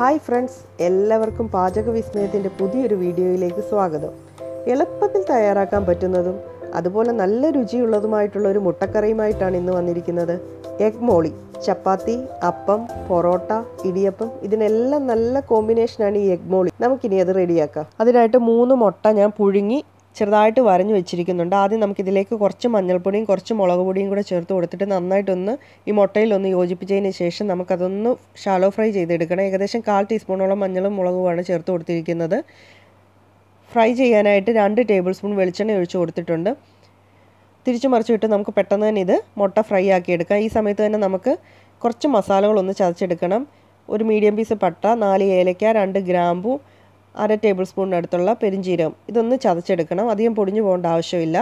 Hi friends, എല്ലാവർക്കും പാചക വിസ്മയത്തിൻ്റെ പുതിയൊരു വീഡിയോയിലേക്ക് സ്വാഗതം. എളുപ്പത്തിൽ തയ്യാറാക്കാൻ പറ്റുന്നതും അതുപോലെ നല്ല രുചിയുള്ളതുമായിട്ടുള്ള ഒരു മുട്ടക്കറിയുമായിട്ടാണ് ഇന്ന് വന്നിരിക്കുന്നത്. എഗ് മോളി. ചപ്പാത്തി, അപ്പം, പൊറോട്ട, ഇടിയപ്പം ഇതിനെല്ലാം നല്ല കോമ്പിനേഷനാണ് ഈ എഗ് മോളി. നമുക്കിനി അത് റെഡിയാക്കാം. അതിനായിട്ട് 3 മുട്ട ഞാൻ പുഴുങ്ങി ചെറുതായിട്ട് വരഞ്ഞു വെച്ചിരിക്കുന്നുണ്ട്. ആദ്യം നമുക്കിതിലേക്ക് കുറച്ച് മഞ്ഞൾപ്പൊടിയും കുറച്ച് മുളക് പൊടിയും കൂടെ ചേർത്ത് കൊടുത്തിട്ട് നന്നായിട്ടൊന്ന് ഈ മുട്ടയിലൊന്ന് യോജിപ്പിച്ചതിന് ശേഷം നമുക്കതൊന്ന് ഷാലോ ഫ്രൈ ചെയ്തെടുക്കണം. ഏകദേശം 1/4 ടീസ്പൂണോളം മഞ്ഞളും മുളകുമാണ് ചേർത്ത് കൊടുത്തിരിക്കുന്നത്. ഫ്രൈ ചെയ്യാനായിട്ട് 2 ടേബിൾ സ്പൂൺ വെളിച്ചെണ്ണ ഒഴിച്ച് കൊടുത്തിട്ടുണ്ട്. തിരിച്ചു മറിച്ചിട്ട് നമുക്ക് പെട്ടെന്ന് തന്നെ ഇത് മുട്ട ഫ്രൈ ആക്കിയെടുക്കാം. ഈ സമയത്ത് തന്നെ നമുക്ക് കുറച്ച് മസാലകളൊന്ന് ചതച്ചെടുക്കണം. ഒരു മീഡിയം പീസ് പട്ട, 4 ഏലക്ക, 2 ഗ്രാമ്പു, 1/2 ടേബിൾ സ്പൂണിനടുത്തുള്ള പെരിഞ്ചീരകം. ഇതൊന്ന് ചതച്ചെടുക്കണം. അധികം പൊടിഞ്ഞു പോകേണ്ട ആവശ്യമില്ല.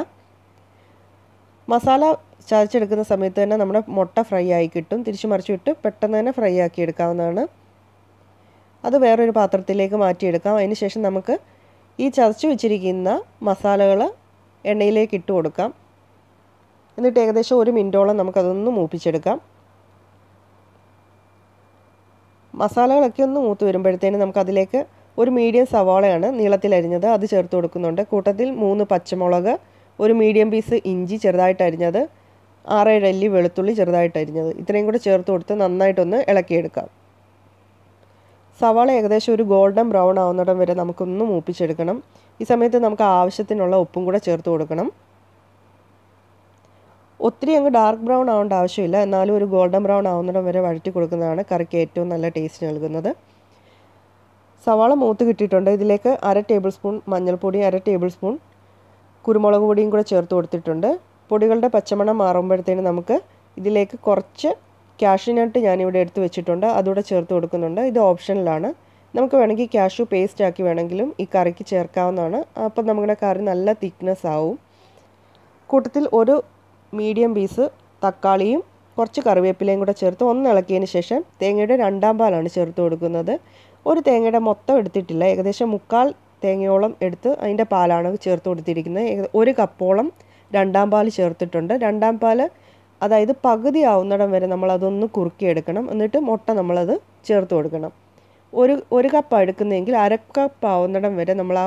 മസാല ചതച്ചെടുക്കുന്ന സമയത്ത് തന്നെ നമ്മുടെ മുട്ട ഫ്രൈ ആയി കിട്ടും. തിരിച്ചു മറിച്ചിട്ട് പെട്ടെന്ന് തന്നെ ഫ്രൈ ആക്കി എടുക്കാവുന്നതാണ്. അത് വേറൊരു പാത്രത്തിലേക്ക് മാറ്റിയെടുക്കാം. അതിന് ശേഷം നമുക്ക് ഈ ചതച്ച് വെച്ചിരിക്കുന്ന മസാലകൾ എണ്ണയിലേക്ക് ഇട്ട് കൊടുക്കാം. എന്നിട്ട് ഏകദേശം 1 മിനിറ്റോളം നമുക്കതൊന്ന് മൂപ്പിച്ചെടുക്കാം. മസാലകളൊക്കെ ഒന്ന് മൂത്ത് വരുമ്പോഴത്തേന് നമുക്കതിലേക്ക് ഒരു മീഡിയം സവാളയാണ് നീളത്തിലരിഞ്ഞത്, അത് ചേർത്ത് കൊടുക്കുന്നുണ്ട്. കൂട്ടത്തിൽ 3 പച്ചമുളക്, ഒരു മീഡിയം പീസ് ഇഞ്ചി ചെറുതായിട്ട് അരിഞ്ഞത്, 6-7 അല്ലി വെളുത്തുള്ളി ചെറുതായിട്ട് അരിഞ്ഞത്, ഇത്രയും കൂടെ ചേർത്ത് കൊടുത്ത് നന്നായിട്ടൊന്ന് ഇളക്കിയെടുക്കാം. സവാള ഏകദേശം ഒരു ഗോൾഡൻ ബ്രൗൺ ആവുന്നിടം വരെ നമുക്കൊന്ന് മൂപ്പിച്ചെടുക്കണം. ഈ സമയത്ത് നമുക്ക് ആവശ്യത്തിനുള്ള ഉപ്പും കൂടെ ചേർത്ത് കൊടുക്കണം. ഒത്തിരി അങ്ങ് ഡാർക്ക് ബ്രൗൺ ആവേണ്ട ആവശ്യമില്ല, എന്നാലും ഒരു ഗോൾഡൻ ബ്രൗൺ ആവുന്നിടം വരെ വഴറ്റി കൊടുക്കുന്നതാണ് കറിക്ക് ഏറ്റവും നല്ല ടേസ്റ്റ് നൽകുന്നത്. സവാള മൂത്ത് കിട്ടിയിട്ടുണ്ട്. ഇതിലേക്ക് 1/2 ടേബിൾ സ്പൂൺ മഞ്ഞൾപ്പൊടി, 1/2 ടേബിൾ സ്പൂൺ കുരുമുളക് പൊടിയും കൂടെ ചേർത്ത് കൊടുത്തിട്ടുണ്ട്. പൊടികളുടെ പച്ചമണം മാറുമ്പോഴത്തേന് നമുക്ക് ഇതിലേക്ക് കുറച്ച് കാഷ്യൂ നട്ട് ഞാനിവിടെ എടുത്ത് വെച്ചിട്ടുണ്ട്, അതുകൂടെ ചേർത്ത് കൊടുക്കുന്നുണ്ട്. ഇത് ഓപ്ഷനിലാണ്. നമുക്ക് വേണമെങ്കിൽ കാഷ്യൂ പേസ്റ്റ് ആക്കി വേണമെങ്കിലും ഈ കറിക്ക് ചേർക്കാവുന്നതാണ്. അപ്പം നമ്മുടെ കറി നല്ല തിക്നെസ് ആവും. കൂട്ടത്തിൽ ഒരു മീഡിയം പീസ് തക്കാളിയും കുറച്ച് കറിവേപ്പിലയും കൂടെ ചേർത്ത് ഒന്ന് ഇളക്കിയതിന് ശേഷം തേങ്ങയുടെ 2-ാം പാലാണ് ചേർത്ത് കൊടുക്കുന്നത്. ഒരു തേങ്ങയുടെ മൊത്തം എടുത്തിട്ടില്ല, ഏകദേശം 1/4 തേങ്ങയോളം എടുത്ത് അതിൻ്റെ പാലാണ് ചേർത്ത് കൊടുത്തിരിക്കുന്നത്. 1 കപ്പോളം 2-ാം പാൽ ചേർത്തിട്ടുണ്ട്. 2-ാം പാൽ അതായത് പകുതി ആവുന്നിടം വരെ നമ്മളതൊന്ന് കുറുക്കിയെടുക്കണം. എന്നിട്ട് മുട്ട നമ്മളത് ചേർത്ത് കൊടുക്കണം. ഒരു കപ്പ് എടുക്കുന്നതെങ്കിൽ 1/2 കപ്പ് ആവുന്നിടം വരെ നമ്മൾ ആ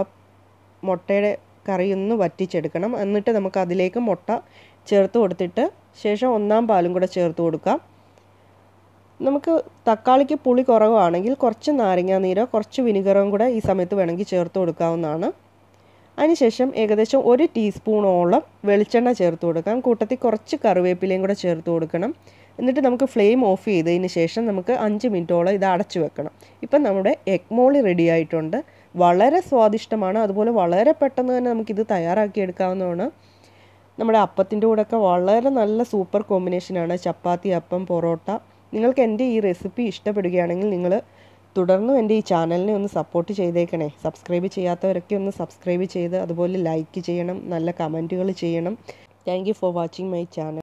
മുട്ടയുടെ കറി ഒന്ന് വറ്റിച്ചെടുക്കണം. എന്നിട്ട് നമുക്ക് അതിലേക്ക് മുട്ട ചേർത്ത് കൊടുത്തിട്ട് ശേഷം 1-ാം പാലും കൂടെ ചേർത്ത് കൊടുക്കാം. നമുക്ക് തക്കാളിക്ക് പുളി കുറവാണെങ്കിൽ കുറച്ച് നാരങ്ങാനീരോ കുറച്ച് വിനിഗറും കൂടെ ഈ സമയത്ത് വേണമെങ്കിൽ ചേർത്ത് കൊടുക്കാവുന്നതാണ്. അതിനുശേഷം ഏകദേശം 1 ടീസ്പൂണോളം വെളിച്ചെണ്ണ ചേർത്ത് കൊടുക്കാം. കൂട്ടത്തിൽ കുറച്ച് കറിവേപ്പിലയും കൂടെ ചേർത്ത് കൊടുക്കണം. എന്നിട്ട് നമുക്ക് ഫ്ലെയിം ഓഫ് ചെയ്തതിന് ശേഷം നമുക്ക് 5 മിനിറ്റോളം ഇത് അടച്ചു വെക്കണം. ഇപ്പം നമ്മുടെ എഗ് മോളി റെഡി ആയിട്ടുണ്ട്. വളരെ സ്വാദിഷ്ടമാണ്. അതുപോലെ വളരെ പെട്ടെന്ന് തന്നെ നമുക്കിത് തയ്യാറാക്കിയെടുക്കാവുന്നതാണ്. നമ്മുടെ അപ്പത്തിൻ്റെ കൂടെയൊക്കെ വളരെ നല്ല സൂപ്പർ കോമ്പിനേഷനാണ് ചപ്പാത്തി, അപ്പം, പൊറോട്ട. നിങ്ങൾക്ക് എൻ്റെ ഈ റെസിപ്പി ഇഷ്ടപ്പെടുകയാണെങ്കിൽ നിങ്ങൾ തുടർന്നും എൻ്റെ ഈ ചാനലിനെ ഒന്ന് സപ്പോർട്ട് ചെയ്തേക്കണേ. സബ്സ്ക്രൈബ് ചെയ്യാത്തവരൊക്കെ ഒന്ന് സബ്സ്ക്രൈബ് ചെയ്ത് അതുപോലെ ലൈക്ക് ചെയ്യണം, നല്ല കമൻറ്റുകൾ ചെയ്യണം. Thank you for watching my channel.